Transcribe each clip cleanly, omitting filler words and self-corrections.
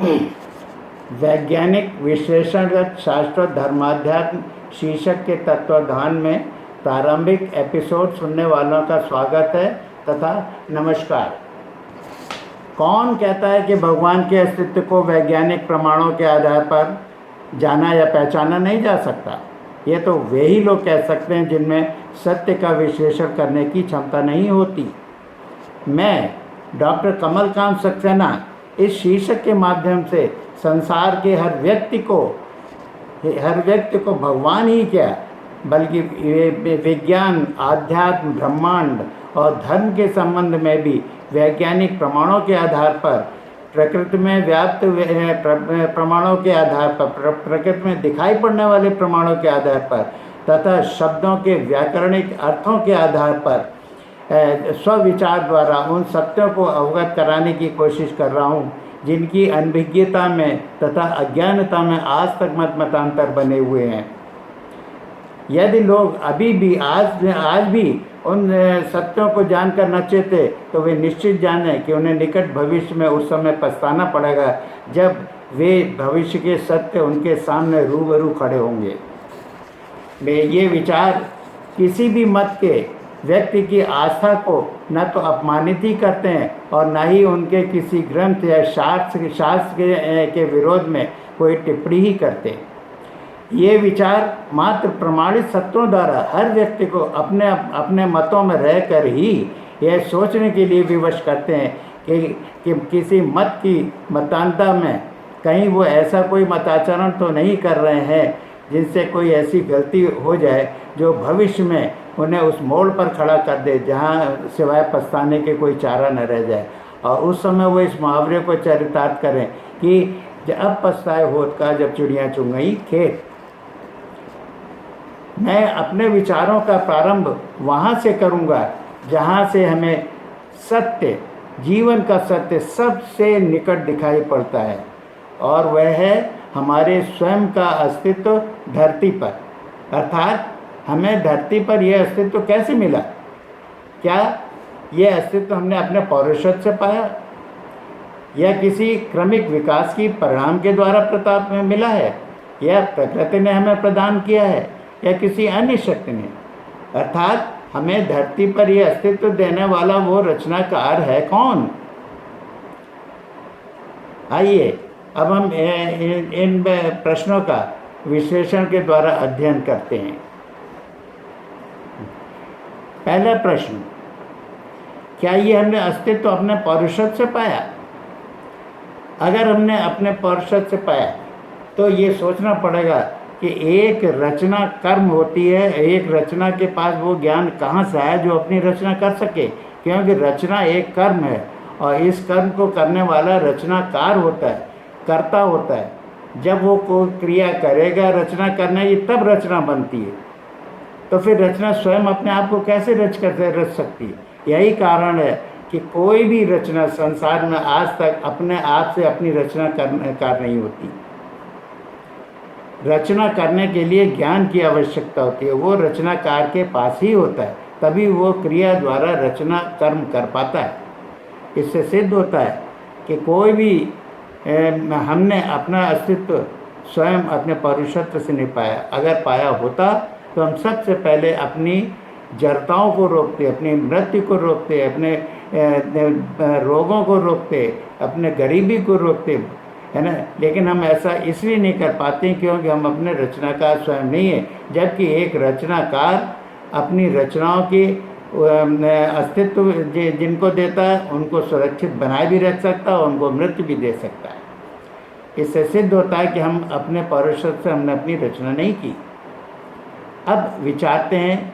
वैज्ञानिक विश्लेषणगत शास्त्र धर्माध्यात्म शीर्षक के तत्वावधान में प्रारंभिक एपिसोड सुनने वालों का स्वागत है तथा नमस्कार। कौन कहता है कि भगवान के अस्तित्व को वैज्ञानिक प्रमाणों के आधार पर जाना या पहचाना नहीं जा सकता? ये तो वे ही लोग कह सकते हैं जिनमें सत्य का विश्लेषण करने की क्षमता नहीं होती। मैं डॉक्टर कमलकांत सक्सेना इस शीर्षक के माध्यम से संसार के हर व्यक्ति को भगवान ही क्या बल्कि विज्ञान, आध्यात्म, ब्रह्मांड और धर्म के संबंध में भी वैज्ञानिक प्रमाणों के आधार पर, प्रकृति में व्याप्त प्रमाणों के आधार पर, प्रकृति में दिखाई पड़ने वाले प्रमाणों के आधार पर तथा शब्दों के व्याकरणिक अर्थों के आधार पर स्वविचार द्वारा उन सत्यों को अवगत कराने की कोशिश कर रहा हूँ जिनकी अनभिज्ञता में तथा अज्ञानता में आज तक मतांतर बने हुए हैं। यदि लोग अभी भी आज भी उन सत्यों को जानकर न चेते तो वे निश्चित जानें कि उन्हें निकट भविष्य में उस समय पछताना पड़ेगा जब वे भविष्य के सत्य उनके सामने रूबरू खड़े होंगे। ये विचार किसी भी मत के व्यक्ति की आस्था को न तो अपमानित ही करते हैं और न ही उनके किसी ग्रंथ या शास्त्र के विरोध में कोई टिप्पणी ही करते। ये विचार मात्र प्रमाणित सत्यों द्वारा हर व्यक्ति को अपने मतों में रहकर ही यह सोचने के लिए विवश करते हैं कि किसी मत की मतांतर में कहीं वो ऐसा कोई मताचरण तो नहीं कर रहे हैं जिनसे कोई ऐसी गलती हो जाए जो भविष्य में उन्हें उस मोड़ पर खड़ा कर दे जहाँ सिवाय पछताने के कोई चारा न रह जाए। और उस समय वो इस मुहावरे को चरितार्थ करें कि अब पछताए होत का जब चिड़ियाँ चुग गई खेत। मैं अपने विचारों का प्रारंभ वहाँ से करूँगा जहाँ से हमें सत्य, जीवन का सत्य सबसे निकट दिखाई पड़ता है और वह है हमारे स्वयं का अस्तित्व धरती पर। अर्थात हमें धरती पर यह अस्तित्व कैसे मिला? क्या यह अस्तित्व हमने अपने पौरुषत्व से पाया या किसी क्रमिक विकास की परिणाम के द्वारा प्रताप में मिला है या प्रकृति ने हमें प्रदान किया है या किसी अन्य शक्ति ने? अर्थात हमें धरती पर यह अस्तित्व देने वाला वो रचनाकार है कौन? आइए अब हम इन प्रश्नों का विश्लेषण के द्वारा अध्ययन करते हैं। पहला प्रश्न, क्या ये हमने अस्तित्व अपने पौरुषत्व से पाया? अगर हमने अपने पौरुषत्व से पाया तो ये सोचना पड़ेगा कि एक रचना कर्म होती है, एक रचना के पास वो ज्ञान कहाँ से आया जो अपनी रचना कर सके, क्योंकि रचना एक कर्म है और इस कर्म को करने वाला रचनाकार होता है, कर्ता होता है। जब वो कोई क्रिया करेगा रचना करने की तब रचना बनती है, तो फिर रचना स्वयं अपने आप को कैसे रच सकती है? यही कारण है कि कोई भी रचना संसार में आज तक अपने आप से अपनी रचना कर नहीं होती। रचना करने के लिए ज्ञान की आवश्यकता होती है, वो रचनाकार के पास ही होता है, तभी वो क्रिया द्वारा रचना कर्म कर पाता है। इससे सिद्ध होता है कि कोई भी हमने अपना अस्तित्व स्वयं अपने पौरुषत्व से नहीं पाया। अगर पाया होता तो हम सबसे पहले अपनी जड़ताओं को रोकते, अपनी मृत्यु को रोकते, अपने रोगों को रोकते, अपने गरीबी को रोकते, है ना। लेकिन हम ऐसा इसलिए नहीं कर पाते क्योंकि हम अपने रचनाकार स्वयं नहीं है, जबकि एक रचनाकार अपनी रचनाओं की अस्तित्व जिनको देता है उनको सुरक्षित बनाए भी रख सकता है और उनको मृत्यु भी दे सकता है। इससे सिद्ध होता है कि हम अपने पौरुषत्व से हमने अपनी रचना नहीं की। अब विचारते हैं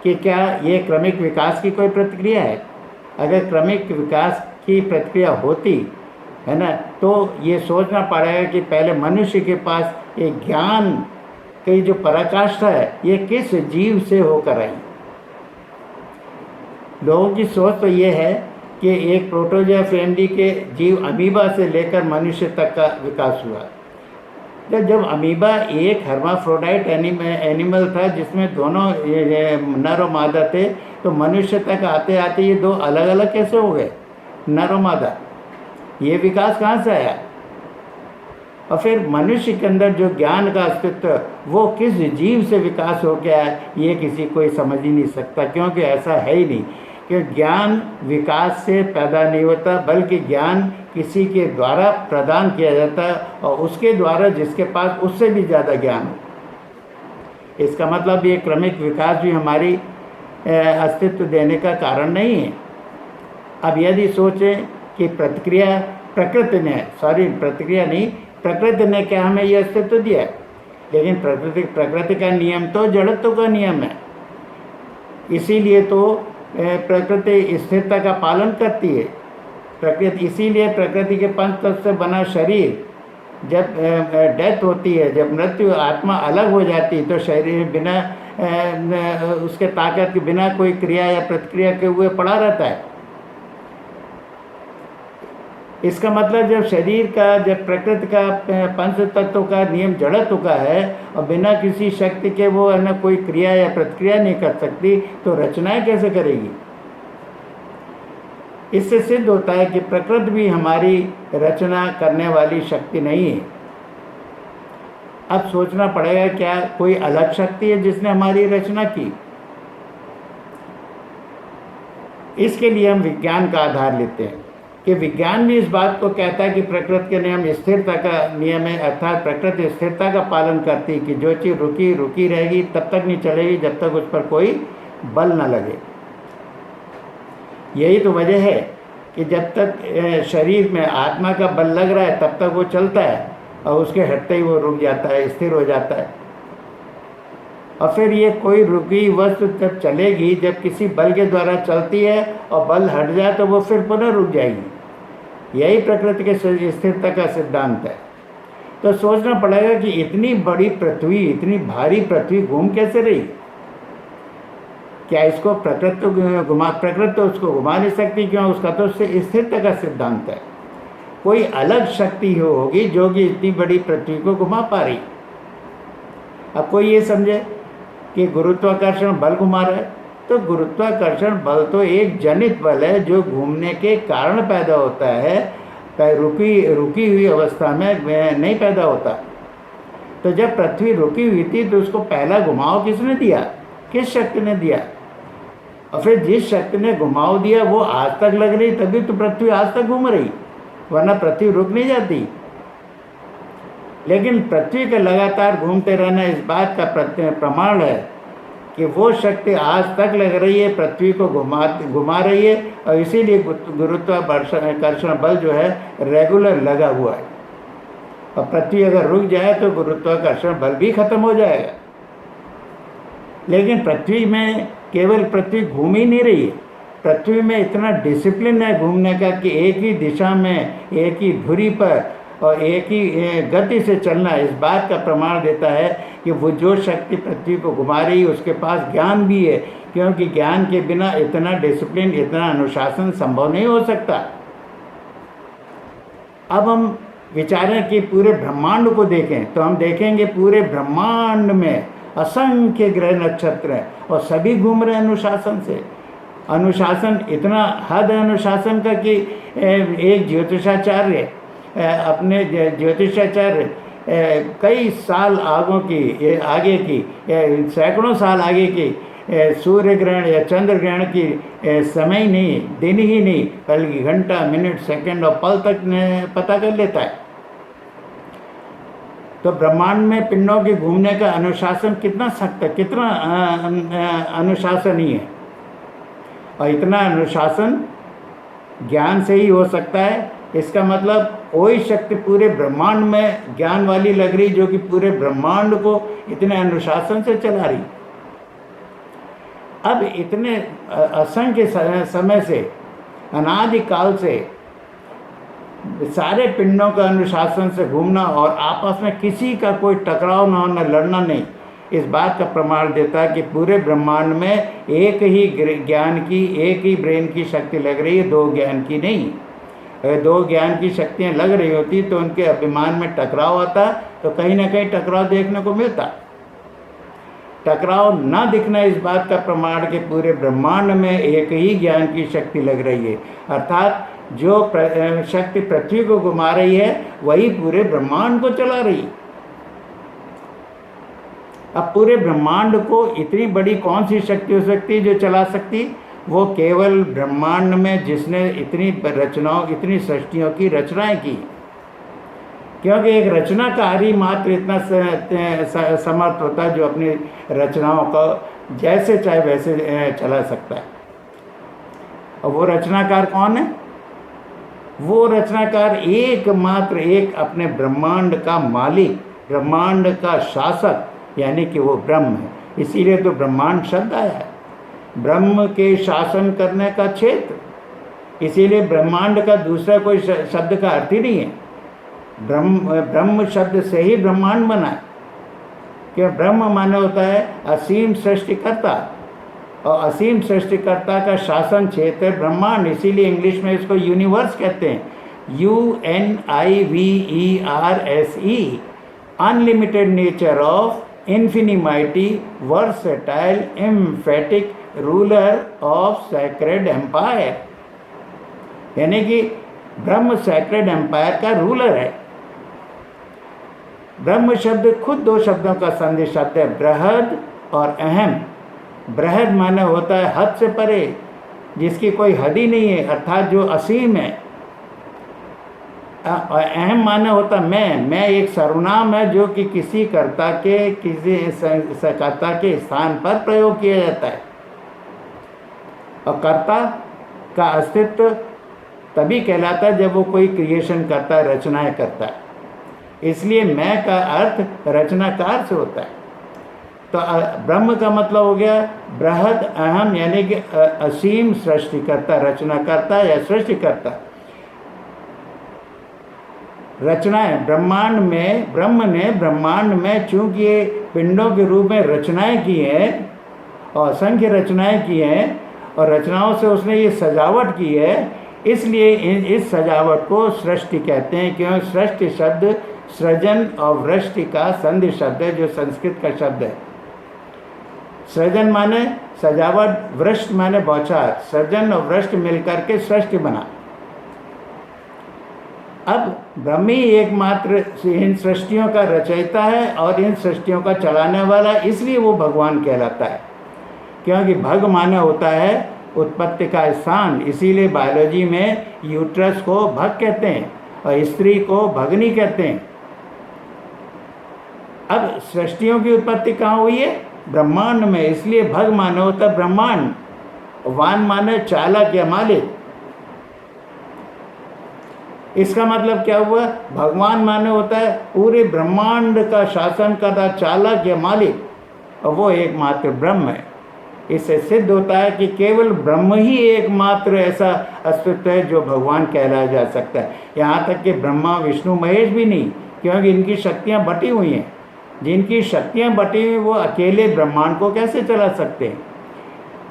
कि क्या ये क्रमिक विकास की कोई प्रतिक्रिया है? अगर क्रमिक विकास की प्रतिक्रिया होती है ना, तो ये सोचना पड़ेगा कि पहले मनुष्य के पास ये ज्ञान की जो पराकाष्ठा है ये किस जीव से होकर आई। लोगों की सोच तो ये है कि एक प्रोटोजोआ फैमिली के जीव अमीबा से लेकर मनुष्य तक का विकास हुआ। जब अमीबा एक हर्माफ्रोडाइट एनिमल था जिसमें दोनों नर और मादा थे, तो मनुष्य तक आते आते ये दो अलग अलग कैसे हो गए, नर और मादा? ये विकास कहाँ से आया? और फिर मनुष्य के अंदर जो ज्ञान का अस्तित्व वो किस जीव से विकास हो गया है ये किसी कोई समझ ही नहीं सकता, क्योंकि ऐसा है ही नहीं कि ज्ञान विकास से पैदा नहीं होता, बल्कि ज्ञान किसी के द्वारा प्रदान किया जाता है और उसके द्वारा जिसके पास उससे भी ज़्यादा ज्ञान हो। इसका मतलब ये क्रमिक विकास भी हमारी अस्तित्व देने का कारण नहीं है। अब यदि सोचें कि प्रकृति ने क्या हमें ये अस्तित्व दिया है, लेकिन प्रकृति का नियम तो जड़त्व का नियम है। इसीलिए तो प्रकृति स्थिरता का पालन करती है। इसीलिए प्रकृति के पंच तत्व से बना शरीर जब डेथ होती है, जब मृत्यु आत्मा अलग हो जाती है, तो शरीर बिना उसके ताकत के बिना कोई क्रिया या प्रतिक्रिया के हुए पड़ा रहता है। इसका मतलब जब प्रकृति का पंच तत्व का नियम जड़त्व का है और बिना किसी शक्ति के वो है ना कोई क्रिया या प्रतिक्रिया नहीं कर सकती, तो रचनाएं कैसे करेगी। इससे सिद्ध होता है कि प्रकृति भी हमारी रचना करने वाली शक्ति नहीं है। अब सोचना पड़ेगा, क्या कोई अलग शक्ति है जिसने हमारी रचना की। इसके लिए हम विज्ञान का आधार लेते हैं कि विज्ञान भी इस बात को कहता है कि प्रकृति के नियम स्थिरता का नियम है, अर्थात प्रकृति स्थिरता का पालन करती है कि जो चीज़ रुकी रहेगी तब तक नहीं चलेगी जब तक उस पर कोई बल न लगे। यही तो वजह है कि जब तक शरीर में आत्मा का बल लग रहा है तब तक वो चलता है और उसके हटते ही वो रुक जाता है, स्थिर हो जाता है। और फिर ये कोई रुकी वस्तु जब चलेगी, जब किसी बल के द्वारा चलती है और बल हट जाए तो वो फिर पुनः रुक जाएगी। यही प्रकृति के स्थिरता का सिद्धांत है। तो सोचना पड़ेगा कि इतनी बड़ी पृथ्वी, इतनी भारी पृथ्वी घूम कैसे रही। क्या इसको प्रकृति तो उसको घुमा नहीं सकती, क्यों, उसका तो स्थिरता का सिद्धांत है। कोई अलग शक्ति होगी जो कि इतनी बड़ी पृथ्वी को घुमा पा रही। अब कोई ये समझे कि गुरुत्वाकर्षण बल घुमा रहा है, तो गुरुत्वाकर्षण बल तो एक जनित बल है जो घूमने के कारण पैदा होता है, रुकी हुई अवस्था में नहीं पैदा होता। तो जब पृथ्वी रुकी हुई थी तो उसको पहला घुमाव किसने दिया, किस शक्ति ने दिया। और फिर जिस शक्ति ने घुमाव दिया वो आज तक लग रही, तभी तो पृथ्वी आज तक घूम रही, वरना पृथ्वी रुक नहीं जाती। लेकिन पृथ्वी का लगातार घूमते रहना इस बात का प्रमाण है कि वो शक्ति आज तक लग रही है, पृथ्वी को घुमा रही है, और इसीलिए गुरुत्वाकर्षण बल जो है रेगुलर लगा हुआ है। और पृथ्वी अगर रुक जाए तो गुरुत्वाकर्षण बल भी खत्म हो जाएगा। लेकिन पृथ्वी में केवल पृथ्वी घूम ही नहीं रही है, पृथ्वी में इतना डिसिप्लिन है घूमने का कि एक ही दिशा में, एक ही धुरी पर और एक ही गति से चलना इस बात का प्रमाण देता है कि वो जो शक्ति पृथ्वी को घुमा रही है उसके पास ज्ञान भी है, क्योंकि ज्ञान के बिना इतना डिसिप्लिन, इतना अनुशासन संभव नहीं हो सकता। अब हम विचारें कि पूरे ब्रह्मांड को देखें तो हम देखेंगे पूरे ब्रह्मांड में असंख्य ग्रह नक्षत्र हैं और सभी घूम रहे हैं अनुशासन से। अनुशासन इतना हद है अनुशासन का कि एक ज्योतिषाचार्य अपने ज्योतिषाचार्य कई साल आगे की सैकड़ों साल आगे की सूर्य ग्रहण या चंद्र ग्रहण की समय नहीं, दिन ही नहीं, बल्कि घंटा, मिनट, सेकंड और पल तक पता कर लेता है। तो ब्रह्मांड में पिंडों के घूमने का अनुशासन कितना सख्त है, कितना अनुशासनीय है। और इतना अनुशासन ज्ञान से ही हो सकता है। इसका मतलब कोई शक्ति पूरे ब्रह्मांड में ज्ञान वाली लग रही जो कि पूरे ब्रह्मांड को इतने अनुशासन से चला रही। अब इतने असंख्य समय से, अनादिकाल से सारे पिंडों का अनुशासन से घूमना और आपस में किसी का कोई टकराव ना होना, लड़ना नहीं, इस बात का प्रमाण देता है कि पूरे ब्रह्मांड में एक ही ज्ञान की, एक ही ब्रेन की शक्ति लग रही है, दो ज्ञान की नहीं। अगर दो ज्ञान की शक्तियाँ लग रही होती तो उनके अभिमान में टकराव आता, तो कहीं ना कहीं टकराव देखने को मिलता। टकराव ना दिखना इस बात का प्रमाण कि पूरे ब्रह्मांड में एक ही ज्ञान की शक्ति लग रही है, अर्थात जो शक्ति पृथ्वी को घुमा रही है वही पूरे ब्रह्मांड को चला रही है। अब पूरे ब्रह्मांड को इतनी बड़ी कौन सी शक्ति हो सकती है जो चला सकती? वो केवल ब्रह्मांड में जिसने इतनी रचनाओं, इतनी सृष्टियों की रचनाएं की, क्योंकि एक रचनाकार ही मात्र इतना समर्थ होता है जो अपनी रचनाओं को जैसे चाहे वैसे चला सकता है। और वो रचनाकार कौन है? वो रचनाकार एकमात्र एक अपने ब्रह्मांड का मालिक, ब्रह्मांड का शासक, यानी कि वो ब्रह्म है। इसीलिए तो ब्रह्मांड शब्द आया है, ब्रह्म के शासन करने का क्षेत्र। इसीलिए ब्रह्मांड का दूसरा कोई शब्द का अर्थ ही नहीं है। ब्रह्म शब्द से ही ब्रह्मांड बना है, कि ब्रह्म माने होता है असीम सृष्टिकर्ता, और असीम सृष्टिकर्ता का शासन क्षेत्र है ब्रह्मांड। इसीलिए इंग्लिश में इसको यूनिवर्स कहते हैं, UNIVERSE, unlimited nature of infinity versatile emphatic ruler of sacred empire, यानी कि ब्रह्म सैक्रेड एम्पायर का रूलर है। ब्रह्म शब्द खुद दो शब्दों का संधि शब्द है, बृहद और अहम। बृहद माने होता है हद से परे, जिसकी कोई हद ही नहीं है, अर्थात जो असीम है। अहम माने होता मैं एक सर्वनाम है जो कि किसी कर्ता के किसी कर्ता के स्थान पर प्रयोग किया जाता है। और कर्ता का अस्तित्व तभी कहलाता है जब वो कोई क्रिएशन करता है, रचनाएं करता है। इसलिए मैं का अर्थ रचनाकार से होता है। तो ब्रह्म का मतलब हो गया बृहद अहम, यानी कि असीम सृष्टिकर्ता, रचनाकर्ता या सृष्टिकर्ता। रचनाएं ब्रह्मांड में, ब्रह्म ने ब्रह्मांड में चूंकि पिंडों के रूप में रचनाएं की हैं और असंख्य रचनाएं की हैं, और रचनाओं से उसने ये सजावट की है, इसलिए इस सजावट को सृष्टि कहते हैं। क्योंकि सृष्टि शब्द सृजन और वृष्टि का संधि शब्द है, जो संस्कृत का शब्द है। सृजन माने सजावट, वृष्ट माने बौछार, सृजन और वृष्ट मिलकर के सृष्टि बना। अब ब्रह्म ही एकमात्र इन सृष्टियों का रचयिता है और इन सृष्टियों का चलाने वाला, इसलिए वो भगवान कहलाता है। क्योंकि भग माने होता है उत्पत्ति का स्थान, इसीलिए बायोलॉजी में यूट्रस को भग कहते हैं और स्त्री को भगनी कहते हैं। अब सृष्टियों की उत्पत्ति कहाँ हुई है? ब्रह्मांड में, इसलिए भग माने होता है ब्रह्मांड, वान माने चालक या मालिक। इसका मतलब क्या हुआ? भगवान माने होता है पूरे ब्रह्मांड का शासन करता चालक या मालिक, और वो एकमात्र ब्रह्म है। इससे सिद्ध होता है कि केवल ब्रह्म ही एकमात्र ऐसा अस्तित्व है जो भगवान कहलाया जा सकता है। यहाँ तक कि ब्रह्मा विष्णु महेश भी नहीं, क्योंकि इनकी शक्तियाँ बटी हुई हैं। जिनकी शक्तियाँ बटी हुई वो अकेले ब्रह्मांड को कैसे चला सकते हैं?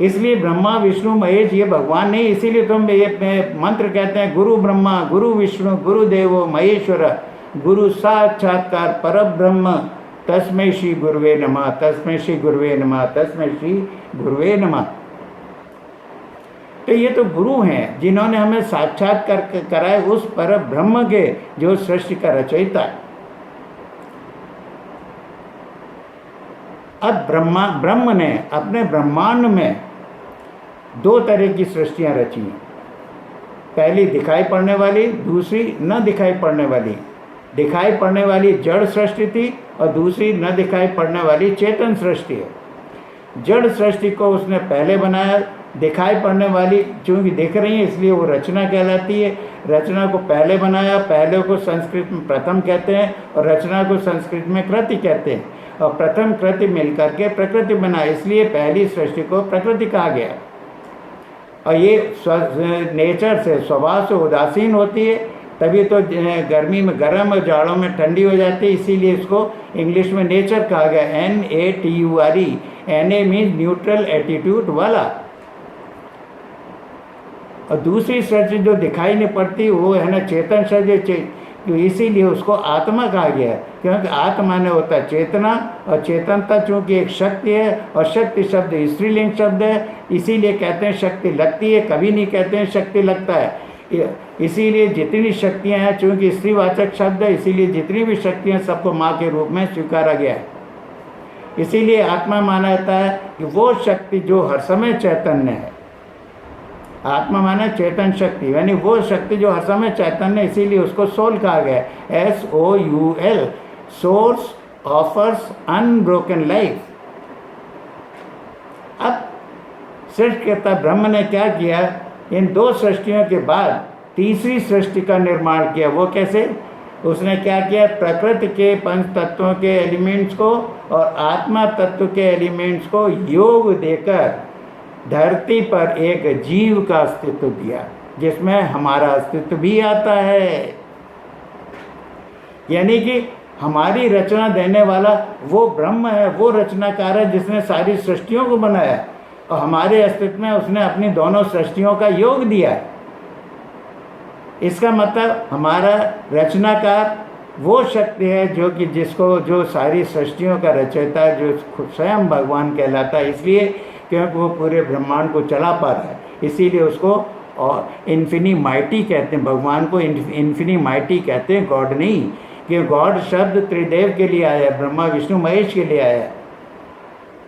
इसलिए ब्रह्मा विष्णु महेश ये भगवान नहीं। इसीलिए तुम ये मंत्र कहते हैं गुरु ब्रह्मा गुरु विष्णु गुरु देवो महेश्वर गुरु साक्षात्कार परब्रह्म तस्मै श्री गुरुवे नमः, तस्मै श्री गुरुवे नमः, तस्मै श्री गुरुवे नमः। तो ये तो गुरु हैं जिन्होंने हमें साक्षात्कार कराए उस पर ब्रह्म के, जो सृष्टि का रचयिता है। अब ब्रह्म ने अपने ब्रह्मांड में दो तरह की सृष्टियाँ रची हैं। पहली दिखाई पड़ने वाली, दूसरी न दिखाई पड़ने वाली। दिखाई पड़ने वाली जड़ सृष्टि थी और दूसरी न दिखाई पड़ने वाली चेतन सृष्टि है। जड़ सृष्टि को उसने पहले बनाया, दिखाई पड़ने वाली चूँकि दिख रही है इसलिए वो रचना कहलाती है। रचना को पहले बनाया, पहले को संस्कृत में प्रथम कहते हैं और रचना को संस्कृत में कृति कहते हैं। और प्रथम कृति मिलकर के प्रकृति बना, इसलिए पहली सृष्टि को प्रकृति कहा गया। और ये नेचर से, स्वभाव से उदासीन होती है, तभी तो गर्मी में गर्म और जाड़ों में ठंडी हो जाती है। इसीलिए इसको इंग्लिश में नेचर कहा गया, NATURE। NA means neutral attitude वाला। और दूसरी सृष्टि जो दिखाई नहीं पड़ती वो है ना चेतन सृष्टि, तो इसीलिए उसको आत्मा कहा गया है। क्योंकि आत्मा ने होता है चेतना, और चेतनता चूँकि एक शक्ति है और शक्ति शब्द स्त्रीलिंग शब्द है, इसीलिए कहते हैं शक्ति लगती है, कभी नहीं कहते हैं शक्ति लगता है। इसीलिए जितनी शक्तियाँ हैं, चूँकि स्त्रीवाचक शब्द है, इसीलिए जितनी भी शक्तियाँ सबको माँ के रूप में स्वीकारा गया है। इसीलिए आत्मा माना जाता है कि वो शक्ति जो हर समय चैतन्य है। आत्मा माना चेतन शक्ति, यानी वो शक्ति जो हर समय चैतन्य, इसीलिए उसको सोल कहा गया है, SOUL, source offers unbroken life. अब सृष्टिकर्ता ब्रह्म ने क्या किया, इन 2 सृष्टियों के बाद तीसरी सृष्टि का निर्माण किया। वो कैसे? उसने क्या किया, प्रकृति के पंच तत्वों के एलिमेंट्स को और आत्मा तत्व के एलिमेंट्स को योग देकर धरती पर एक जीव का अस्तित्व दिया, जिसमें हमारा अस्तित्व भी आता है। यानी कि हमारी रचना देने वाला वो ब्रह्म है, वो रचनाकार है जिसने सारी सृष्टियों को बनाया, और हमारे अस्तित्व में उसने अपनी दोनों सृष्टियों का योग दिया। इसका मतलब हमारा रचनाकार वो शक्ति है जो सारी सृष्टियों का रचयिता, जो स्वयं भगवान कहलाता है, इसलिए क्योंकि वो पूरे ब्रह्मांड को चला पा रहा है, इसीलिए उसको और इन्फिनी माइटी कहते हैं। भगवान को इन्फिनी माइटी कहते हैं, गॉड नहीं, कि गॉड शब्द त्रिदेव के लिए आया है, ब्रह्मा विष्णु महेश के लिए आया है।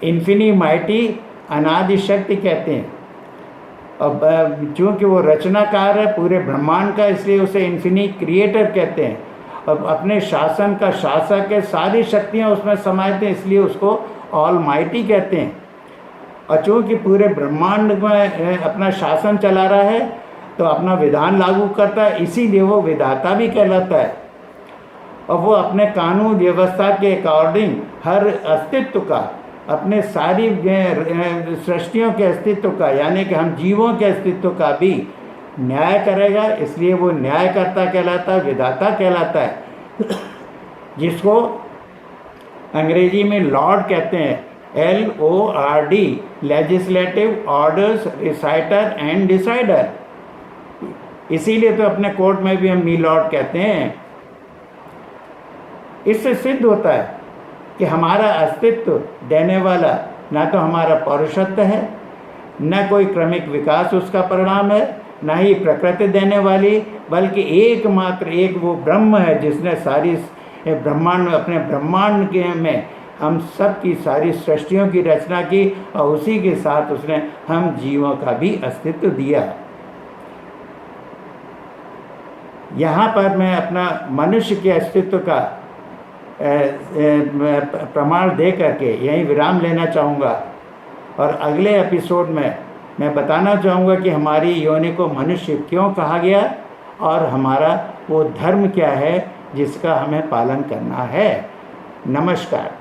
इन्फिनी माइटी अनादि शक्ति कहते हैं। अब चूँकि वो रचनाकार है पूरे ब्रह्मांड का, इसलिए उसे इन्फिनी क्रिएटर कहते हैं। अब अपने शासन का शासक है, सारी शक्तियाँ उसमें समाहित हैं, इसलिए उसको ऑल माइटी कहते हैं। और चूँकि पूरे ब्रह्मांड में अपना शासन चला रहा है, तो अपना विधान लागू करता है, इसीलिए वो विधाता भी कहलाता है। और वो अपने कानून व्यवस्था के अकॉर्डिंग हर अस्तित्व का, अपने सारी सृष्टियों के अस्तित्व का, यानी कि हम जीवों के अस्तित्व का भी न्याय करेगा, इसलिए वो न्यायकर्ता कहलाता है, विधाता कहलाता है, जिसको अंग्रेजी में लॉर्ड कहते हैं, LORD, legislative, orders, reciter and decider. इसीलिए तो अपने कोर्ट में भी हम मी लॉर्ड कहते हैं। इससे सिद्ध होता है कि हमारा अस्तित्व देने वाला ना तो हमारा पौरुषत्व है, न कोई क्रमिक विकास उसका परिणाम है, ना ही प्रकृति देने वाली, बल्कि एकमात्र एक वो ब्रह्म है जिसने सारी ब्रह्मांड, अपने ब्रह्मांड के में हम सब की सारी सृष्टियों की रचना की, और उसी के साथ उसने हम जीवों का भी अस्तित्व दिया। यहाँ पर मैं अपना मनुष्य के अस्तित्व का प्रमाण दे करके यहीं विराम लेना चाहूँगा, और अगले एपिसोड में मैं बताना चाहूँगा कि हमारी योनि को मनुष्य क्यों कहा गया, और हमारा वो धर्म क्या है जिसका हमें पालन करना है। नमस्कार।